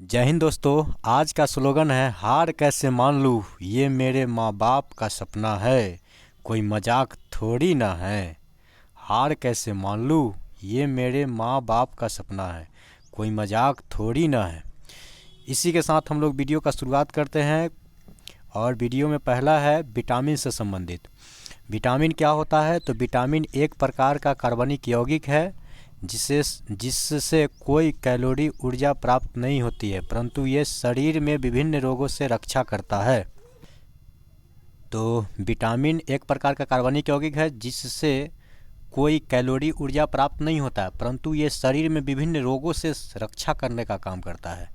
जय हिंद दोस्तों। आज का स्लोगन है हार कैसे मान लूँ, ये मेरे माँ बाप का सपना है, कोई मजाक थोड़ी ना है। हार कैसे मान लूँ, ये मेरे माँ बाप का सपना है, कोई मजाक थोड़ी ना है। इसी के साथ हम लोग वीडियो का शुरुआत करते हैं। और वीडियो में पहला है विटामिन से संबंधित। विटामिन क्या होता है? तो विटामिन एक प्रकार का कार्बनिक यौगिक है जिससे कोई कैलोरी ऊर्जा प्राप्त नहीं होती है, परंतु ये शरीर में विभिन्न रोगों से रक्षा करता है। तो विटामिन एक प्रकार का कार्बनिक यौगिक है जिससे कोई कैलोरी ऊर्जा प्राप्त नहीं होता है, परंतु ये शरीर में विभिन्न रोगों से रक्षा करने का काम करता है।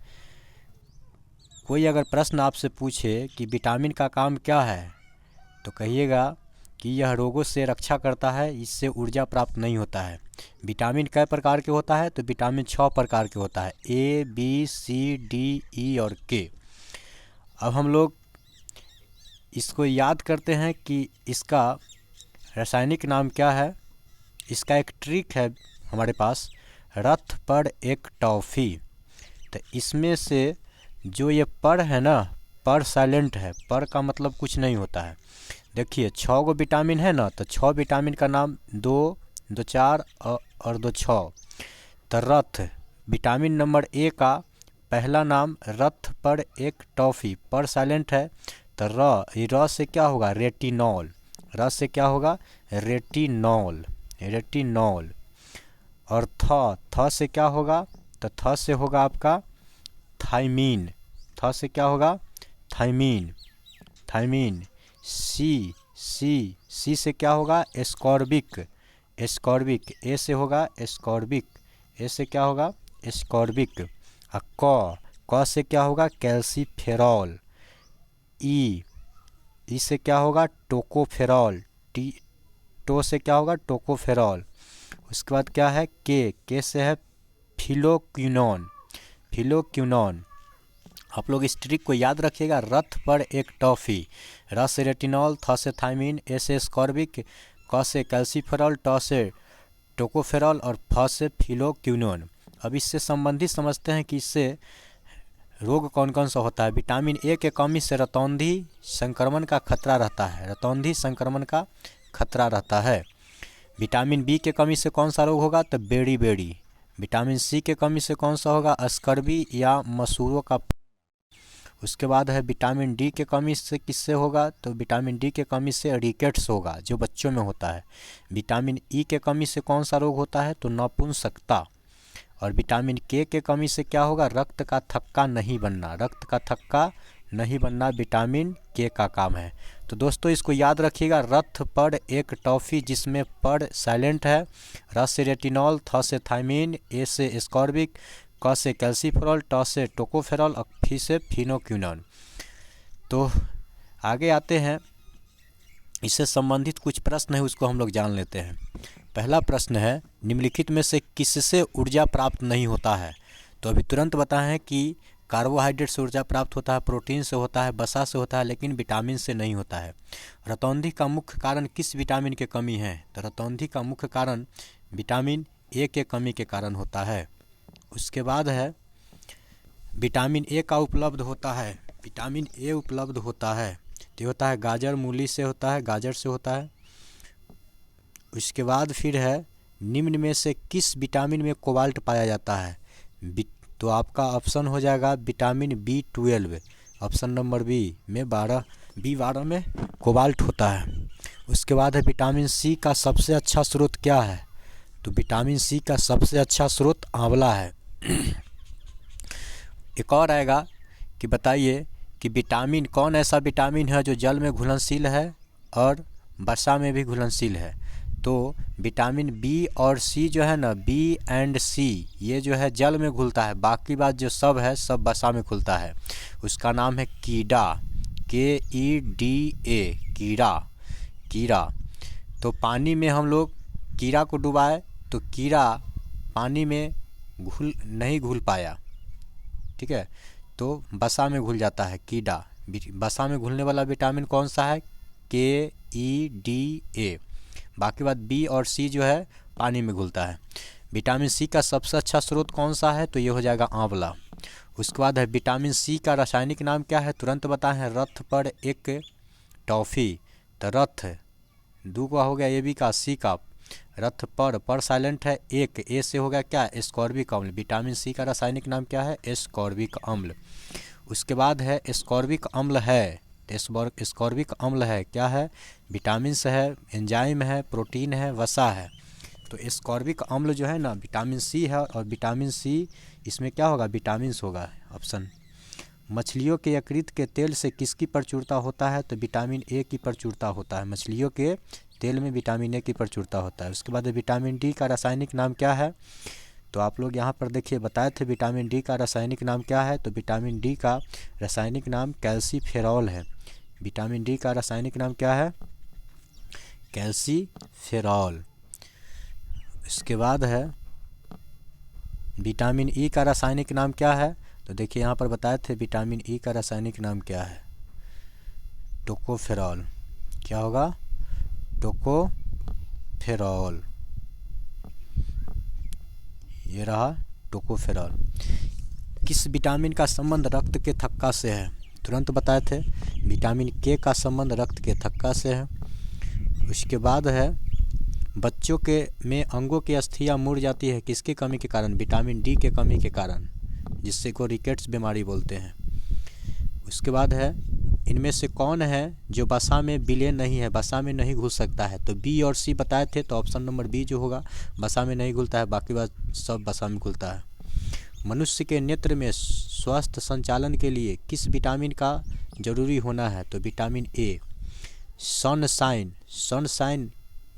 कोई अगर प्रश्न आपसे पूछे कि विटामिन का काम क्या है, तो कहिएगा कि यह रोगों से रक्षा करता है, इससे ऊर्जा प्राप्त नहीं होता है। विटामिन कई प्रकार के होता है? तो विटामिन 6 प्रकार के होता है, A B C D E और के। अब हम लोग इसको याद करते हैं कि इसका रासायनिक नाम क्या है। इसका एक ट्रिक है हमारे पास, रथ पर एक टॉफ़ी। तो इसमें से जो ये पर है ना, पर साइलेंट है, पर का मतलब कुछ नहीं होता है। देखिए 6 गो विटामिन है ना, तो 6 विटामिन का नाम 2, 2 4 और 2 6। तो रथ विटामिन नंबर ए का पहला नाम, रथ पर एक टॉफ़ी, पर साइलेंट है। तो र से क्या होगा? रेटिनॉल। र से क्या होगा? Retinol, retinol. और थ से क्या होगा? तो थ से होगा आपका थायमीन। थ से क्या होगा? Thymine, thymine. सी से क्या होगा? Ascorbic, ascorbic. ए से होगा एस्कॉर्बिक, ए से क्या होगा? एस्कॉर्बिक। क से क्या होगा? कैल्सीफेरॉल। ई से क्या होगा? टोकोफेरॉल। टो से क्या होगा? टोकोफेरॉल। उसके बाद क्या है? के से है फिलोक्विनोन, फिलोक्विनोन। आप लोग इस ट्रिक को याद रखिएगा। रथ पर एक टॉफ़ी, र से रेटिनॉल, थ से थायमीन, ए से स्कॉर्बिक, क से कैल्सीफेरॉल, ट से टोकोफेरॉल और फ से फिलोक्विनोन। अब इससे संबंधित समझते हैं कि इससे रोग कौन कौन सा होता है। विटामिन ए के कमी से रतौंधी संक्रमण का खतरा रहता है, रतौंधी संक्रमण का खतरा रहता है। विटामिन बी के कमी से कौन सा रोग होगा? तो बेड़ी बेड़ी। विटामिन सी के कमी से कौन सा होगा? स्कर्वी या मसूरों का। उसके बाद है विटामिन डी के कमी से किससे होगा? तो विटामिन डी के कमी से रिकेट्स होगा, जो बच्चों में होता है। विटामिन ई के कमी से कौन सा रोग होता है? तो नपुंसकता। और विटामिन के कमी से क्या होगा? रक्त का थक्का नहीं बनना, रक्त का थक्का नहीं बनना विटामिन के का काम है। तो दोस्तों इसको याद रखिएगा। रथ पर एक टॉफ़ी जिसमें पर साइलेंट है, र से रेटिनॉल, थ से थायमीन, ए से स्कॉर्बिक, क से कैल्सीफेरॉल, ट से टोकोफेरॉल और फी से फिनोक्विनोन। तो आगे आते हैं, इससे संबंधित कुछ प्रश्न है, उसको हम लोग जान लेते हैं। पहला प्रश्न है, निम्नलिखित में से किससे ऊर्जा प्राप्त नहीं होता है? तो अभी तुरंत बताएं कि कार्बोहाइड्रेट से ऊर्जा प्राप्त होता है, प्रोटीन से होता है, वसा से होता है, लेकिन विटामिन से नहीं होता है। रतौंधी का मुख्य कारण किस विटामिन की कमी है? तो रतौंधी का मुख्य कारण विटामिन ए के कमी के कारण होता है। उसके बाद है विटामिन ए का उपलब्ध होता है, विटामिन ए उपलब्ध होता है तो होता है गाजर, मूली से होता है, गाजर से होता है। उसके बाद फिर है, निम्न में से किस विटामिन में कोबाल्ट पाया जाता है? तो आपका ऑप्शन हो जाएगा vitamin B12, option number B में B12 में कोबाल्ट होता है। उसके बाद है विटामिन सी का सबसे अच्छा स्रोत क्या है? तो विटामिन सी का सबसे अच्छा स्रोत आंवला है। एक और आएगा कि बताइए कि विटामिन कौन ऐसा विटामिन है जो जल में घुलनशील है और वसा में भी घुलनशील है? तो विटामिन बी और सी जो है ना, बी एंड सी, ये जो है जल में घुलता है, बाकी बात जो सब है सब वसा में घुलता है। उसका नाम है कीड़ा, KEDA, कीड़ा, कीड़ा। तो पानी में हम लोग कीड़ा को डुबाए तो कीड़ा पानी में नहीं घुल पाया, ठीक है, तो वसा में घुल जाता है कीड़ा। वसा में घुलने वाला विटामिन कौन सा है? KEDA। बाकी बात बी और सी जो है पानी में घुलता है। विटामिन सी का सबसे अच्छा स्रोत कौन सा है? तो ये हो जाएगा आंवला। उसके बाद है विटामिन सी का रासायनिक नाम क्या है, तुरंत बताएं। रथ पर एक टॉफ़ी, तो रथ दो का हो गया, ए बी का, सी का, रथ पर साइलेंट है, एक ए से हो गया क्या, एस्कॉर्बिक अम्ल। विटामिन सी का रासायनिक नाम क्या है, एस्कॉर्बिक अम्ल। उसके बाद है एस्कॉर्बिक अम्ल है, एस्कॉर्बिक अम्ल है क्या है, विटामिन है, एंजाइम है, प्रोटीन है, वसा है। तो एस्कॉर्बिक अम्ल जो है ना विटामिन सी है, और विटामिन सी इसमें क्या होगा, विटामिन होगा ऑप्शन। मछलियों के यकृत के तेल से किसकी प्रचुरता होता है, तो विटामिन ए की प्रचुरता होता है। मछलियों के तेल में विटामिन ए की प्रचुरता होता है। उसके बाद विटामिन डी का रासायनिक नाम क्या है, तो आप लोग यहाँ पर देखिए बताए थे विटामिन डी का रासायनिक नाम क्या है, तो विटामिन डी का रासायनिक नाम कैल्सीफेरॉल है। विटामिन डी का रासायनिक नाम क्या है, कैल्सीफेरॉल। इसके बाद है विटामिन ई का रासायनिक नाम क्या है, तो देखिए यहाँ पर बताए थे विटामिन ई का रासायनिक नाम क्या है, टोकोफेरॉल। क्या होगा, टोकोफेरॉल, ये रहा टोकोफेरॉल। किस विटामिन का संबंध रक्त के थक्का से है, तुरंत बताए थे विटामिन के का संबंध रक्त के थक्का से है। उसके बाद है बच्चों के में अंगों की अस्थियां मुड़ जाती है किसकी कमी के कारण, विटामिन डी के कमी के कारण, जिससे को रिकेट्स बीमारी बोलते हैं। उसके बाद है इनमें से कौन है जो वसा में विलीन नहीं है, वसा में नहीं घुल सकता है, तो बी और सी बताए थे, तो ऑप्शन नंबर बी जो होगा वसा में नहीं घुलता है, बाकी बात सब वसा में घुलता है। मनुष्य के नेत्र में स्वस्थ संचालन के लिए किस विटामिन का जरूरी होना है, तो विटामिन ए। सनशाइन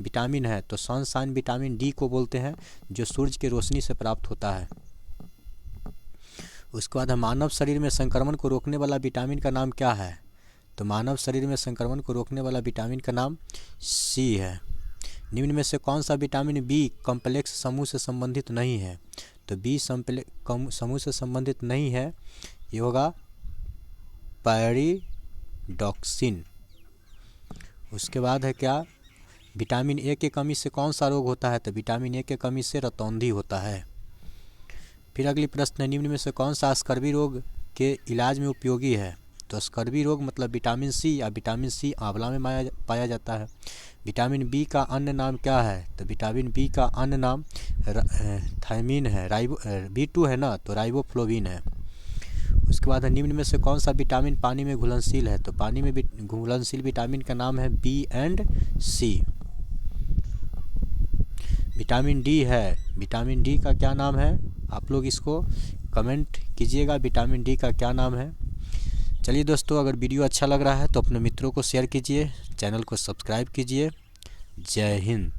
विटामिन है, तो सनशाइन विटामिन डी को बोलते हैं, जो सूरज की रोशनी से प्राप्त होता है। उसके बाद मानव शरीर में संक्रमण को रोकने वाला विटामिन का नाम क्या है, तो मानव शरीर में संक्रमण को रोकने वाला विटामिन का नाम सी है। निम्न में से कौन सा विटामिन बी कॉम्प्लेक्स समूह से संबंधित नहीं है, तो बी समूह से संबंधित नहीं है, ये होगा पैरिडॉक्सिन। उसके बाद है क्या, विटामिन ए की कमी से कौन सा रोग होता है, तो विटामिन ए की कमी से रतौंधी होता है। फिर अगली प्रश्न है, निम्न में से कौन सा स्कर्वी रोग के इलाज में उपयोगी है, तो स्कर्वी रोग मतलब विटामिन सी, या विटामिन सी आंवला में पाया जाता है। विटामिन बी का अन्य नाम क्या है, तो विटामिन बी का अन्य नाम थायमीन है, B2 है ना, तो राइबोफ्लोविन है। उसके बाद निम्न में से कौन सा विटामिन पानी में घुलनशील है, तो पानी में घुलनशील विटामिन का नाम है B and C. Vitamin D है, विटामिन डी का क्या नाम है, आप लोग इसको कमेंट कीजिएगा, विटामिन डी का क्या नाम है। चलिए दोस्तों, अगर वीडियो अच्छा लग रहा है तो अपने मित्रों को शेयर कीजिए, चैनल को सब्सक्राइब कीजिए। जय हिंद।